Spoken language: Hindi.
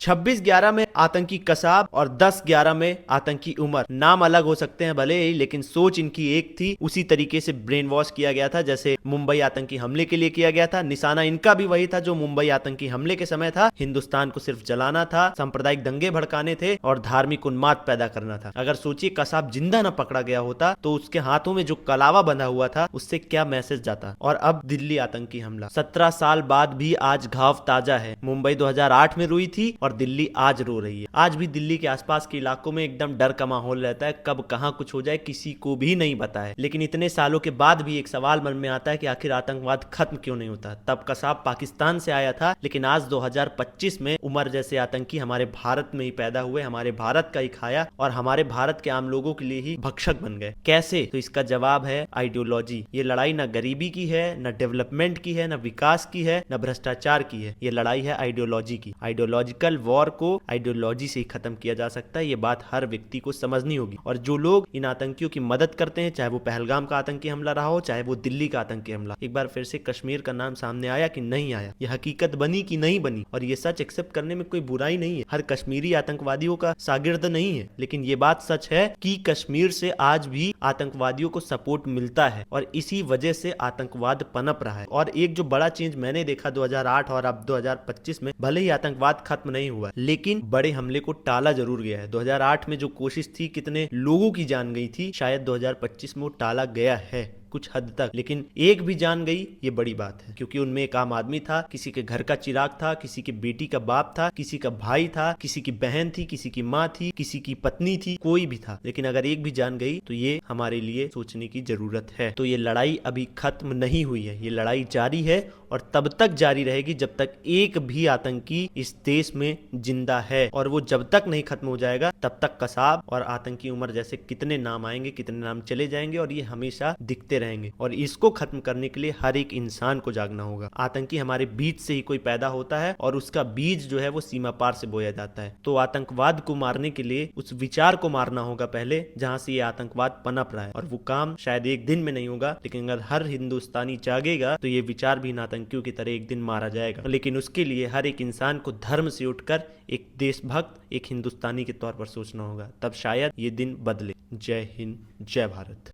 26/11 में आतंकी कसाब और 10/11 में आतंकी उमर। नाम अलग हो सकते हैं भले ही, लेकिन सोच इनकी एक थी। उसी तरीके से ब्रेन वॉश किया गया था जैसे मुंबई आतंकी हमले के लिए किया गया था। निशाना इनका भी वही था जो मुंबई आतंकी हमले के समय था। हिंदुस्तान को सिर्फ जलाना था, सांप्रदायिक दंगे भड़काने थे और धार्मिक उन्माद पैदा करना था। अगर सोचिए कसाब जिंदा न पकड़ा गया होता तो उसके हाथों में जो कलावा बंधा हुआ था उससे क्या मैसेज जाता। और अब दिल्ली आतंकी हमला 17 साल बाद भी आज घाव ताजा है। मुंबई 2008 में रोई थी और दिल्ली आज रो रही है। आज भी दिल्ली के आसपास के इलाकों में एकदम डर का माहौल रहता है, कब कहां कुछ हो जाए किसी को भी नहीं पता है। लेकिन इतने सालों के बाद भी एक सवाल मन में आता है कि आखिर आतंकवाद खत्म क्यों नहीं होता। तब कसाब पाकिस्तान से आया था, लेकिन आज 2025 में उमर जैसे आतंकी हमारे भारत में ही पैदा हुए, हमारे भारत का ही खाया और हमारे भारत के आम लोगों के लिए ही भक्षक बन गए। कैसे? तो इसका जवाब है आइडियोलॉजी। ये लड़ाई न गरीबी की है, न डेवलपमेंट की है, न विकास की है, न भ्रष्टाचार की है। ये लड़ाई है आइडियोलॉजी की। आइडियोलॉजिकल वॉर को आइडियोलॉजी से ही खत्म किया जा सकता है। ये बात हर व्यक्ति को समझनी होगी। और जो लोग इन आतंकियों की मदद करते हैं, चाहे वो पहलगाम का आतंकी हमला रहा हो, चाहे वो दिल्ली का आतंकी हमला, एक बार फिर से कश्मीर का नाम सामने आया कि नहीं आया, ये हकीकत बनी कि नहीं बनी, और ये सच एक्सेप्ट करने में कोई बुराई नहीं है। हर कश्मीरी आतंकवादियों का शागिर्द नहीं है, लेकिन ये बात सच है कि कश्मीर से आज भी आतंकवादियों को सपोर्ट मिलता है और इसी वजह से आतंकवाद पनप रहा है। और एक जो बड़ा चेंज मैंने देखा 2008 और अब 2025 में, भले ही आतंकवाद खत्म नहीं हुआ लेकिन बड़े हमले को टाला जरूर गया है। 2008 में जो कोशिश थी, कितने लोगों की जान गई थी, शायद 2025 में वो टाला गया है कुछ हद तक, लेकिन एक भी जान गई ये बड़ी बात है, क्योंकि उनमें एक आम आदमी था, किसी के घर का चिराग था, किसी के बेटी का बाप था, किसी का भाई था, किसी की बहन थी, किसी की माँ थी, किसी की पत्नी थी, कोई भी था। लेकिन अगर एक भी जान गई तो ये हमारे लिए सोचने की जरूरत है। तो ये लड़ाई अभी खत्म नहीं हुई है, ये लड़ाई जारी है और तब तक जारी रहेगी जब तक एक भी आतंकी इस देश में जिंदा है। और वो जब तक नहीं खत्म हो जाएगा तब तक कसाब और आतंकी उमर जैसे कितने नाम आएंगे, कितने नाम चले जाएंगे और ये हमेशा दिखते रहेंगे। और इसको खत्म करने के लिए हर एक इंसान को जागना होगा। आतंकी हमारे बीच से ही कोई पैदा होता है और उसका बीज जो है वो सीमा पार से बोया जाता है। तो आतंकवाद को मारने के लिए उस विचार को मारना होगा पहले, जहां से ये आतंकवाद पनप रहा है। और वो काम शायद एक दिन में नहीं होगा, लेकिन अगर हर हिंदुस्तानी जागेगा तो ये विचार भी आतंकियों की तरह एक दिन मारा जाएगा। लेकिन उसके लिए हर एक इंसान को धर्म से उठकर एक देशभक्त, एक हिंदुस्तानी के तौर पर सोचना होगा, तब शायद ये दिन बदले। जय हिंद, जय भारत।